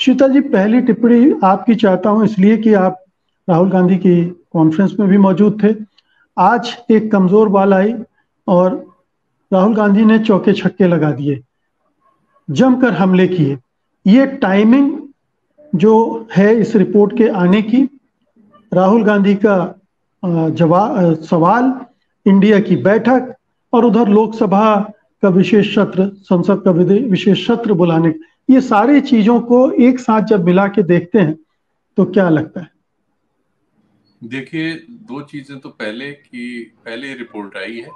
श्वेता जी, पहली टिप्पणी आपकी चाहता हूं इसलिए कि आप राहुल गांधी की कॉन्फ्रेंस में भी मौजूद थे। आज एक कमजोर बॉल आई और राहुल गांधी ने चौके छक्के लगा दिए, जमकर हमले किए। ये टाइमिंग जो है इस रिपोर्ट के आने की, राहुल गांधी का जवाब सवाल, इंडिया की बैठक और उधर लोकसभा का विशेष सत्र, संसद का विशेष सत्र बुलाने, ये सारी चीजों को एक साथ जब मिला के देखते हैं तो क्या लगता है? देखिए, दो चीजें तो पहले रिपोर्ट आई है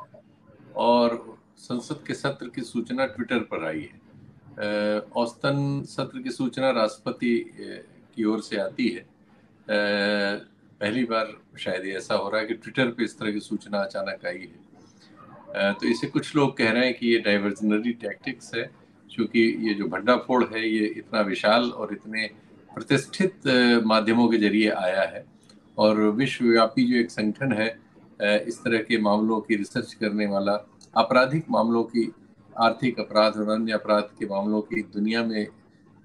और संसद के सत्र की सूचना ट्विटर पर आई है। औसतन सत्र की सूचना राष्ट्रपति की ओर से आती है। पहली बार शायद ऐसा हो रहा है कि ट्विटर पे इस तरह की सूचना अचानक आई है। तो इसे कुछ लोग कह रहे हैं कि ये डाइवर्जनरी टैक्टिक्स है, क्योंकि ये जो भंडाफोड़ है ये इतना विशाल और इतने प्रतिष्ठित माध्यमों के जरिए आया है और विश्वव्यापी जो एक संगठन है इस तरह के मामलों की रिसर्च करने वाला, आपराधिक मामलों की, आर्थिक अपराध और अन्य अपराध के मामलों की दुनिया में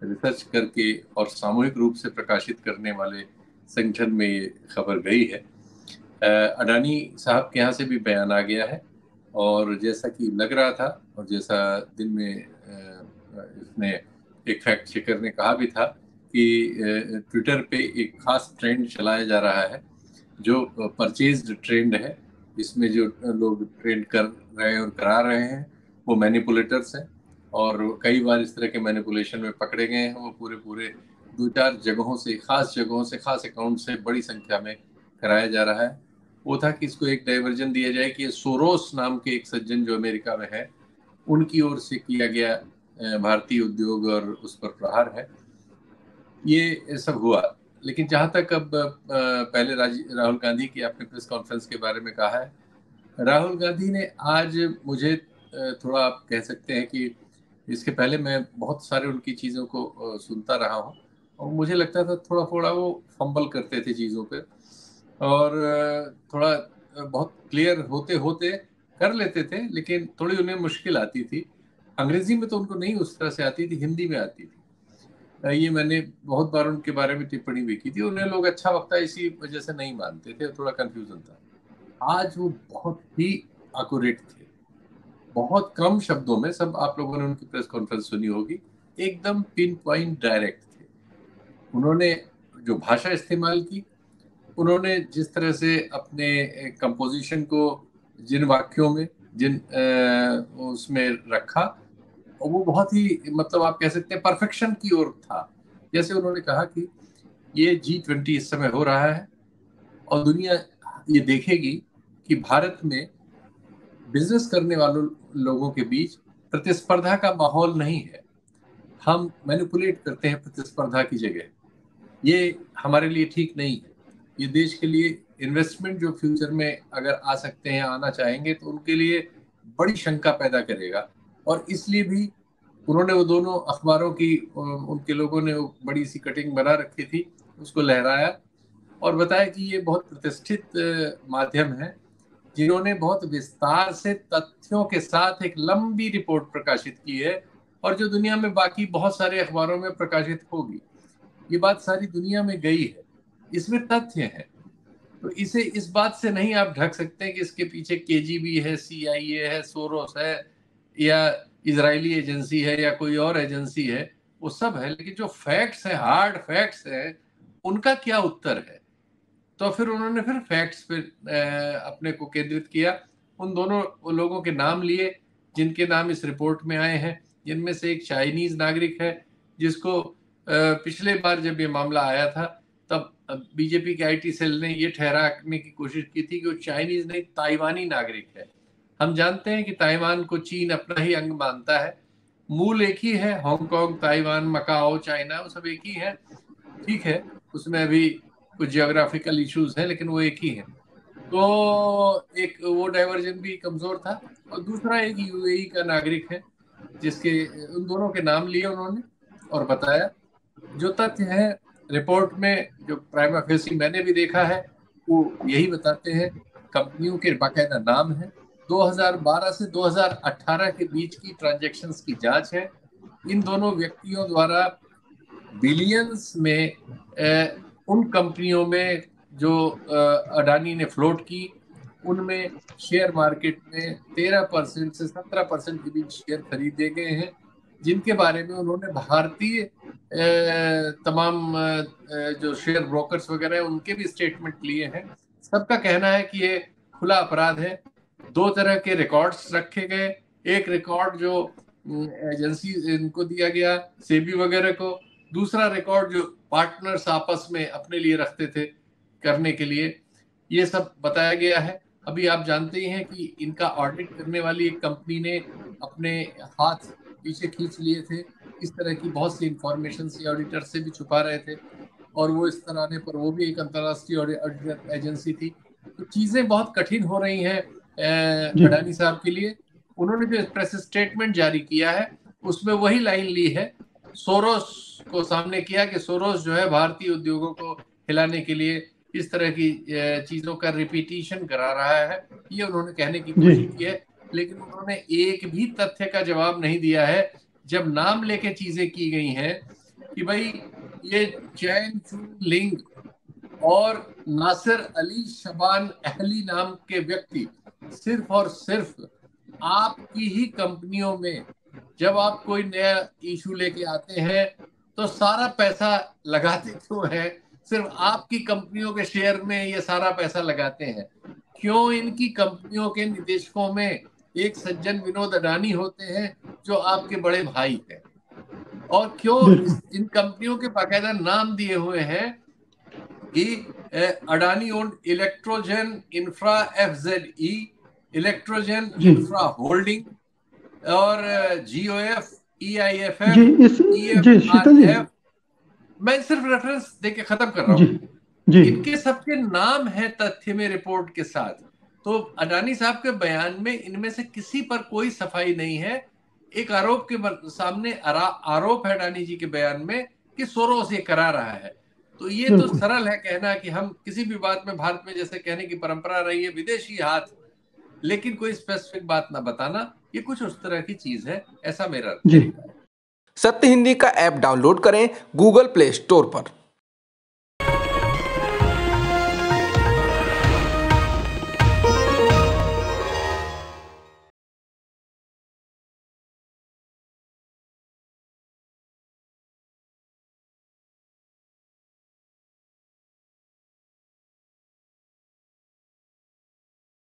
रिसर्च करके और सामूहिक रूप से प्रकाशित करने वाले संगठन में ये खबर गई है। अडानी साहब के यहाँ से भी बयान आ गया है और जैसा कि लग रहा था और जैसा दिन में इसने एक फैक्ट चेकर ने कहा भी था कि ट्विटर पे एक खास ट्रेंड चलाया जा रहा है जो परचेज्ड ट्रेंड है। इसमें जो लोग ट्रेंड कर रहे हैं और करा रहे हैं वो मैनिपुलेटर्स हैं और कई बार इस तरह के मैनिपुलेशन में पकड़े गए हैं। वो पूरे 2-4 जगहों से, खास अकाउंट से बड़ी संख्या में कराया जा रहा है। वो था कि इसको एक डाइवर्जन दिया जाए कि सोरोस नाम के एक सज्जन जो अमेरिका में है, उनकी ओर से किया गया भारतीय उद्योग और उस पर प्रहार है। ये सब हुआ। लेकिन जहां तक अब पहले राहुल गांधी की आपने प्रेस कॉन्फ्रेंस के बारे में कहा है, राहुल गांधी ने आज मुझे थोड़ा आप कह सकते हैं कि इसके पहले मैं बहुत सारे उनकी चीज़ों को सुनता रहा हूँ और मुझे लगता था थोड़ा वो फंबल करते थे चीज़ों पे और थोड़ा बहुत क्लियर होते होते कर लेते थे, लेकिन थोड़ी उन्हें मुश्किल आती थी। अंग्रेजी में तो उनको नहीं उस तरह से आती थी, हिंदी में आती थी। ये मैंने बहुत बार उनके बारे में टिप्पणी भी की थी। उन्हें लोग अच्छा वक्ता इसी वजह से नहीं मानते थे, थोड़ा कंफ्यूजन था। आज वो बहुत ही एक्यूरेट थे, बहुत कम शब्दों में, सब आप लोगों ने उनकी प्रेस कॉन्फ्रेंस सुनी होगी, एकदम पिन पॉइंट डायरेक्ट थे। उन्होंने जो भाषा इस्तेमाल की, उन्होंने जिस तरह से अपने कंपोजिशन को जिन वाक्यों में उसमें रखा, वो बहुत ही, मतलब आप कह सकते हैं परफेक्शन की ओर था। जैसे उन्होंने कहा कि ये G20 इस समय हो रहा है और दुनिया ये देखेगी कि भारत में बिजनेस करने वालों लोगों के बीच प्रतिस्पर्धा का माहौल नहीं है। हम मैनिपुलेट करते हैं प्रतिस्पर्धा की जगह। ये हमारे लिए ठीक नहीं है। ये देश के लिए इन्वेस्टमेंट जो फ्यूचर में अगर आ सकते हैं, आना चाहेंगे, तो उनके लिए बड़ी शंका पैदा करेगा। और इसलिए भी उन्होंने वो दोनों अखबारों की, उनके लोगों ने वो बड़ी सी कटिंग बना रखी थी, उसको लहराया और बताया कि ये बहुत प्रतिष्ठित माध्यम है जिन्होंने बहुत विस्तार से तथ्यों के साथ एक लंबी रिपोर्ट प्रकाशित की है और जो दुनिया में बाकी बहुत सारे अखबारों में प्रकाशित होगी। ये बात सारी दुनिया में गई है, इसमें तथ्य है। तो इसे इस बात से नहीं आप ढक सकते हैं कि इसके पीछे KGB है, CIA है, सोरोस है या इजरायली एजेंसी है या कोई और एजेंसी है। वो सब है, लेकिन जो फैक्ट्स है, हार्ड फैक्ट्स है, उनका क्या उत्तर है? तो फिर उन्होंने फिर फैक्ट्स पे अपने को केंद्रित किया। उन दोनों लोगों के नाम लिए जिनके नाम इस रिपोर्ट में आए हैं, जिनमें से एक चाइनीज नागरिक है जिसको पिछले बार जब ये मामला आया था तब बीजेपी के IT सेल ने ये ठहराने की कोशिश की थी कि वो चाइनीज नहीं, ताइवानी नागरिक है। हम जानते हैं कि ताइवान को चीन अपना ही अंग मानता है, मूल एक ही है, हांगकांग, ताइवान, मकाओ, चाइना, वो सब एक ही है। ठीक है, उसमें अभी कुछ जियोग्राफिकल इश्यूज हैं, लेकिन वो एक ही है। तो एक वो डाइवर्जन भी कमजोर था और दूसरा एक UAE का नागरिक है जिसके, उन दोनों के नाम लिए उन्होंने और बताया। जो तथ्य है रिपोर्ट में, जो प्राइमा फेसी मैंने भी देखा है, वो यही बताते हैं। कंपनियों के बाकायदा नाम है, 2012 से 2018 के बीच की ट्रांजैक्शंस की जांच है। इन दोनों व्यक्तियों द्वारा बिलियंस में उन कंपनियों में जो अडानी ने फ्लोट की, उनमें शेयर मार्केट में 13% से 17% के बीच शेयर खरीदे गए हैं, जिनके बारे में उन्होंने भारतीय तमाम जो शेयर ब्रोकर्स वगैरह हैं उनके भी स्टेटमेंट लिए हैं। सबका कहना है कि ये खुला अपराध है। दो तरह के रिकॉर्ड्स रखे गए, एक रिकॉर्ड जो एजेंसी इनको दिया गया सेबी वगैरह को, दूसरा रिकॉर्ड जो पार्टनर्स आपस में अपने लिए रखते थे करने के लिए, ये सब बताया गया है। अभी आप जानते ही हैं कि इनका ऑडिट करने वाली एक कंपनी ने अपने हाथ पीछे खींच लिए थे। इस तरह की बहुत सी इंफॉर्मेशन से ऑडिटर से भी छुपा रहे थे, और वो इस तरह आने पर वो भी एक अंतर्राष्ट्रीय ऑडिटर एजेंसी थी। तो चीजें बहुत कठिन हो रही हैं अडानी साहब के लिए। उन्होंने जो प्रेस स्टेटमेंट जारी किया है उसमें वही लाइन ली है, सोरोस को सामने किया कि सोरोस जो है भारतीय उद्योगों को हिलाने के लिए इस तरह की चीजों का रिपीटिशन करा रहा है, ये उन्होंने कहने की कोशिश की है। लेकिन उन्होंने एक भी तथ्य का जवाब नहीं दिया है जब नाम लेके चीजें की गई हैं कि भाई ये चैन चू लिंग और नासिर अली शबान अहली नाम के व्यक्ति सिर्फ और सिर्फ आपकी ही कंपनियों में जब आप कोई नया इशू लेके आते हैं तो सारा पैसा लगाते क्यों हैं? सिर्फ आपकी कंपनियों के शेयर में ये सारा पैसा लगाते हैं क्यों? इनकी कंपनियों के निदेशकों में एक सज्जन विनोद अडानी होते हैं जो आपके बड़े भाई हैं, और क्यों इन कंपनियों के बाकायदा नाम दिए हुए हैं कि Adani owned Electrogen Infra FZE, Electrogen Infra holding और जीओएफ, ईआईएफएफ, ईएफआरएफ। मैं सिर्फ रेफरेंस देके खत्म कर रहा हूँ। इनके सबके नाम है तथ्य में रिपोर्ट के साथ। तो अडानी साहब के बयान में इनमें से किसी पर कोई सफाई नहीं है। एक आरोप के सामने आरोप है अडानी जी के बयान में कि सोरोस ये करा रहा है। तो ये तो सरल है कहना कि हम किसी भी बात में भारत में जैसे कहने की परंपरा रही है विदेशी हाथ, लेकिन कोई स्पेसिफिक बात ना बताना, ये कुछ उस तरह की चीज है, ऐसा मेरा तरीका है। सत्य हिंदी का ऐप डाउनलोड करें गूगल प्ले स्टोर पर।